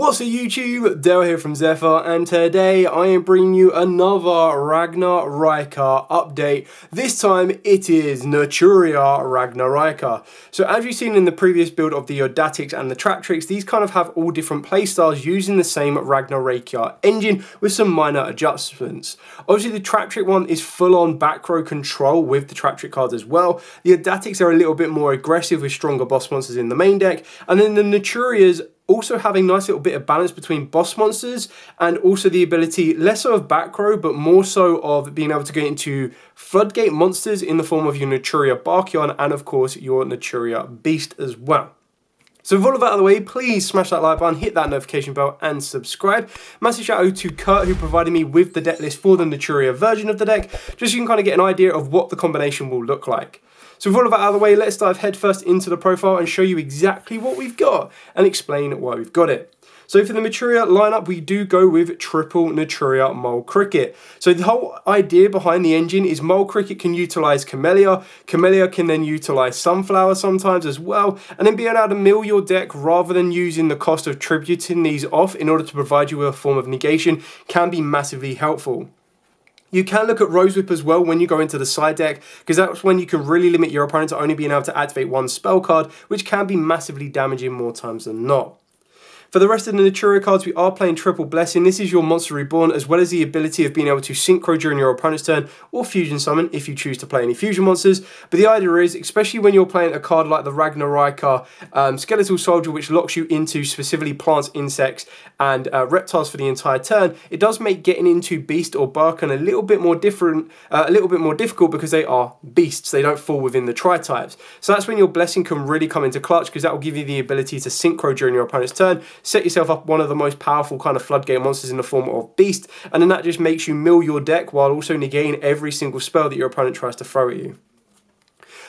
What's up YouTube, Dale here from Zephyr, and today I am bringing you another Ragnaraika update. This time it is Naturia Ragnaraika. So as you've seen in the previous build of the Yodatics and the Tractrix, these kind of have all different playstyles using the same Ragnaraika engine with some minor adjustments. Obviously the Tractrix one is full on back row control with the Tractrix cards as well. The Yodatics are a little bit more aggressive with stronger boss monsters in the main deck, and then the Naturias also have a nice little bit of balance between boss monsters and also the ability, less so of back row, but more so of being able to get into floodgate monsters in the form of your Naturia Barkion and of course your Naturia Beast as well. So with all of that out of the way, please smash that like button, hit that notification bell and subscribe. Massive shout out to Kurt who provided me with the deck list for the Naturia version of the deck, just so you can kind of get an idea of what the combination will look like. So with all of that out of the way, let's dive headfirst into the profile and show you exactly what we've got and explain why we've got it. So for the Naturia lineup, we do go with triple Naturia Mole Cricket. So the whole idea behind the engine is Mole Cricket can utilize Camellia, Camellia can then utilize Sunflower sometimes as well, and then being able to mill your deck rather than using the cost of tributing these off in order to provide you with a form of negation can be massively helpful. You can look at Rose Whip as well when you go into the side deck, because that's when you can really limit your opponent to only being able to activate one spell card, which can be massively damaging more times than not. For the rest of the Naturia cards, we are playing Triple Blessing. This is your Monster Reborn, as well as the ability of being able to Synchro during your opponent's turn, or Fusion Summon if you choose to play any Fusion monsters. But the idea is, especially when you're playing a card like the Ragnaraika Skeletal Soldier, which locks you into specifically plants, insects, and reptiles for the entire turn, it does make getting into Beast or Barkion a little bit more difficult because they are beasts. They don't fall within the tri-types. So that's when your Blessing can really come into clutch, because that will give you the ability to Synchro during your opponent's turn, set yourself up one of the most powerful kind of floodgate monsters in the form of Beast, and then that just makes you mill your deck while also negating every single spell that your opponent tries to throw at you.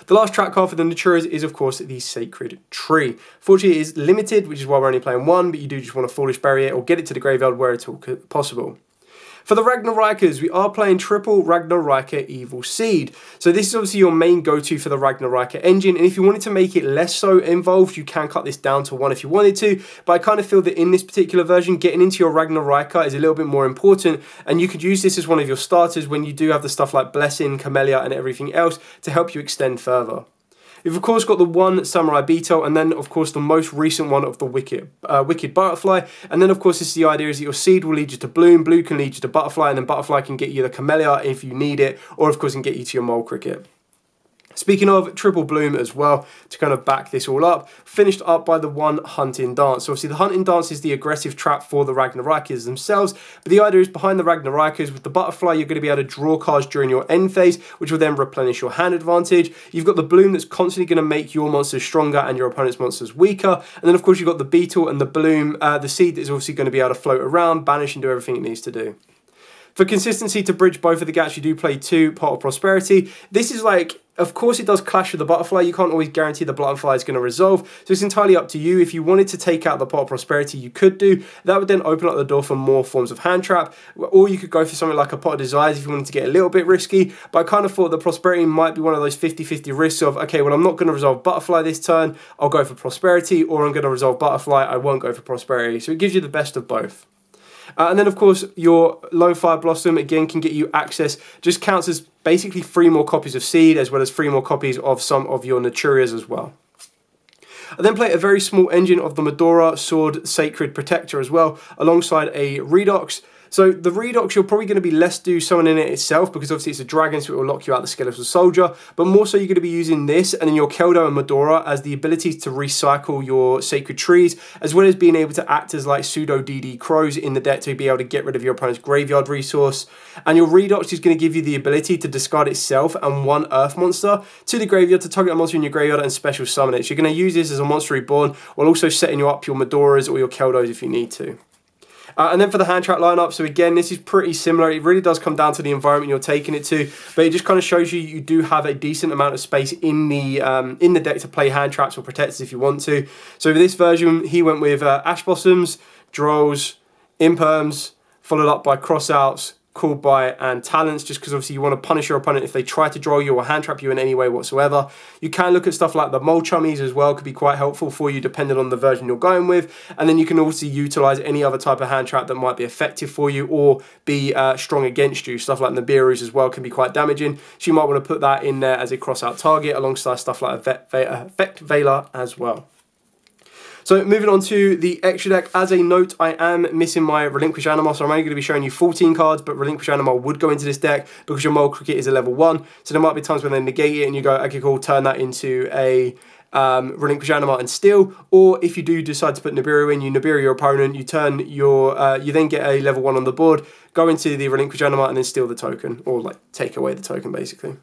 The last track card for the Naturias is of course the Sacred Tree. Fortunately it is limited, which is why we're only playing one, but you do just want to Foolish Bury it or get it to the graveyard where it's all possible. For the Ragnaraikas, we are playing triple Ragnaraika Evil Seed. So this is obviously your main go-to for the Ragnaraika engine, and if you wanted to make it less so involved, you can cut this down to one if you wanted to, but I kind of feel that in this particular version, getting into your Ragnaraika is a little bit more important, and you could use this as one of your starters when you do have the stuff like Blessing, Camellia, and everything else to help you extend further. We've of course got the one Samurai Beetle, and then of course the most recent one of the Wicked Butterfly, and then of course this is the idea is that your seed will lead you to Bloom, Blue can lead you to Butterfly, and then Butterfly can get you the Camellia if you need it, or of course can get you to your Mole Cricket. Speaking of Triple Bloom as well, to kind of back this all up, finished up by the one Hunting Dance. So obviously the Hunting Dance is the aggressive trap for the Ragnaraikas themselves, but the idea is behind the Ragnaraikas, with the Butterfly you're going to be able to draw cards during your end phase, which will then replenish your hand advantage. You've got the Bloom that's constantly going to make your monsters stronger and your opponent's monsters weaker, and then of course you've got the Beetle and the Bloom, the Seed that is obviously going to be able to float around, banish and do everything it needs to do. For consistency to bridge both of the gaps, you do play two Pot of Prosperity. This is like, of course it does clash with the Butterfly, you can't always guarantee the Butterfly is going to resolve, so it's entirely up to you. If you wanted to take out the Pot of Prosperity, you could do. That would then open up the door for more forms of hand trap, or you could go for something like a Pot of Desires if you wanted to get a little bit risky, but I kind of thought that Prosperity might be one of those 50-50 risks of, okay, well I'm not going to resolve Butterfly this turn, I'll go for Prosperity, or I'm going to resolve Butterfly, I won't go for Prosperity, so it gives you the best of both. And then of course your Lone Fire Blossom again can get you access, just counts as basically 3 more copies of Seed as well as 3 more copies of some of your Naturias as well. I then play a very small engine of the Medora Sword Sacred Protector as well, alongside a Redox. So the Redox, you're probably going to be less do summoning it itself, because obviously it's a dragon, so it will lock you out the Skeletal Soldier, but more so you're going to be using this and then your Keldo and Medora as the ability to recycle your Sacred Trees, as well as being able to act as like pseudo DD Crows in the deck to be able to get rid of your opponent's graveyard resource. And your Redox is going to give you the ability to discard itself and one Earth monster to the graveyard to target a monster in your graveyard and special summon it. So you're going to use this as a Monster Reborn while also setting you up your Medoras or your Keldos if you need to. And then for the hand trap lineup, so again, this is pretty similar. It really does come down to the environment you're taking it to, but it just kind of shows you do have a decent amount of space in the deck to play hand traps or protectors if you want to. So for this version, he went with Ash Blossoms, Drolls, Imperms, followed up by Crossouts, Called By, and Talents, just because obviously you want to punish your opponent if they try to draw you or hand trap you in any way whatsoever. You can look at stuff like the Mole Chummies as well, could be quite helpful for you depending on the version you're going with. And then you can also utilize any other type of hand trap that might be effective for you or be strong against you. Stuff like Nibiru's as well can be quite damaging, so you might want to put that in there as a cross out target alongside stuff like Effect Veiler as well. So moving on to the extra deck, as a note, I am missing my Relinquish Animal, so I'm only going to be showing you 14 cards, but Relinquish Animal would go into this deck because your Mole Cricket is a level 1, so there might be times when they negate it and you go, okay cool, turn that into a Relinquish Animal and steal, or if you do decide to put Nibiru in, you Nibiru your opponent, you turn your, you then get a level 1 on the board, go into the Relinquish Animal and then steal the token, or like take away the token basically.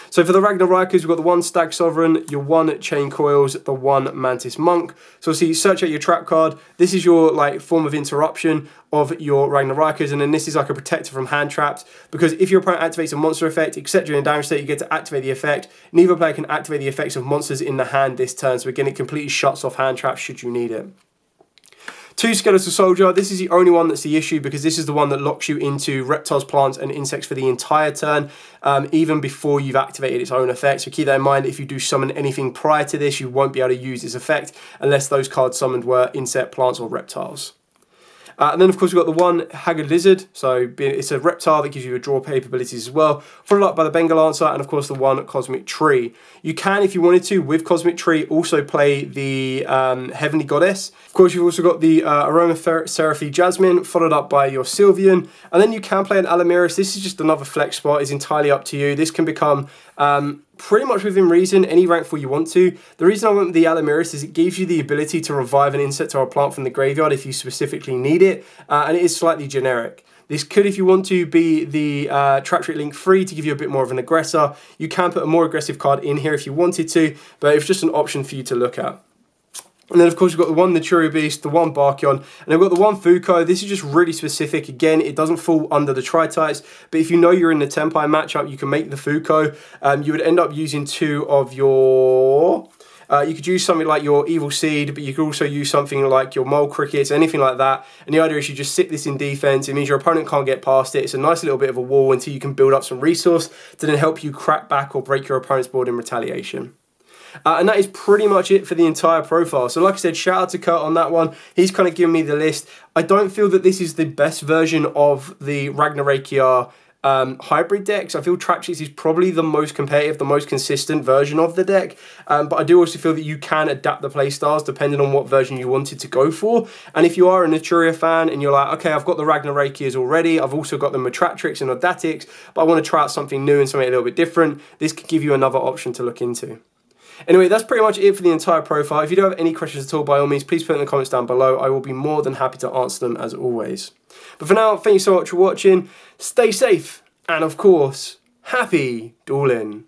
So for the Ragnaraikas, we've got the 1 Stag Sovereign, your 1 Chain Coils, the 1 Mantis Monk. So obviously search out your trap card. This is your like form of interruption of your Ragnaraikas, and then this is like a protector from hand traps, because if your opponent activates a monster effect, except during a damage state, you get to activate the effect. Neither player can activate the effects of monsters in the hand this turn, so again it completely shuts off hand traps should you need it. 2 Skeletal Soldier, this is the only one that's the issue because this is the one that locks you into reptiles, plants and insects for the entire turn, even before you've activated its own effect. So keep that in mind, if you do summon anything prior to this, you won't be able to use this effect unless those cards summoned were insect, plants or reptiles. And then of course we've got the 1 Haggard Lizard, so it's a reptile that gives you a draw capabilities as well, followed up by the Bengal Lancer and of course the 1 Cosmic Tree. You can, if you wanted to, with Cosmic Tree, also play the Heavenly Goddess. Of course you've also got the Aromatherapy Jasmine, followed up by your Sylveon, and then you can play an Alamiris. This is just another flex spot, it's entirely up to you. This can become pretty much within reason, any rank 4 you want to. The reason I went with the Alamiris is it gives you the ability to revive an insect or a plant from the graveyard if you specifically need it, and it is slightly generic. This could, if you want to, be the Trap Trick Link 3 to give you a bit more of an aggressor. You can put a more aggressive card in here if you wanted to, but it's just an option for you to look at. And then of course we've got the 1 Naturia Beast, the 1 Barkion, and then we've got the 1 Fuko. This is just really specific. Again, it doesn't fall under the tri-types, but if you know you're in the Tenpai matchup, you can make the Fuko. You would end up using 2 of your... you could use something like your Evil Seed, but you could also use something like your Mole Crickets, anything like that. And the idea is you just sit this in defense. It means your opponent can't get past it. It's a nice little bit of a wall until you can build up some resource to then help you crack back or break your opponent's board in retaliation. And that is pretty much it for the entire profile. So like I said, shout out to Kurt on that one. He's kind of given me the list. I don't feel that this is the best version of the Ragnaraika hybrid decks. I feel Trap Chicks is probably the most competitive, the most consistent version of the deck. But I do also feel that you can adapt the playstyles depending on what version you wanted to go for. And if you are a Naturia fan and you're like, okay, I've got the Ragnaraikas already, I've also got the Matratrix and Odatics, but I want to try out something new and something a little bit different, this could give you another option to look into. Anyway, that's pretty much it for the entire profile. If you do have any questions at all, by all means, please put it in the comments down below. I will be more than happy to answer them as always. But for now, thank you so much for watching. Stay safe, and of course, happy dueling.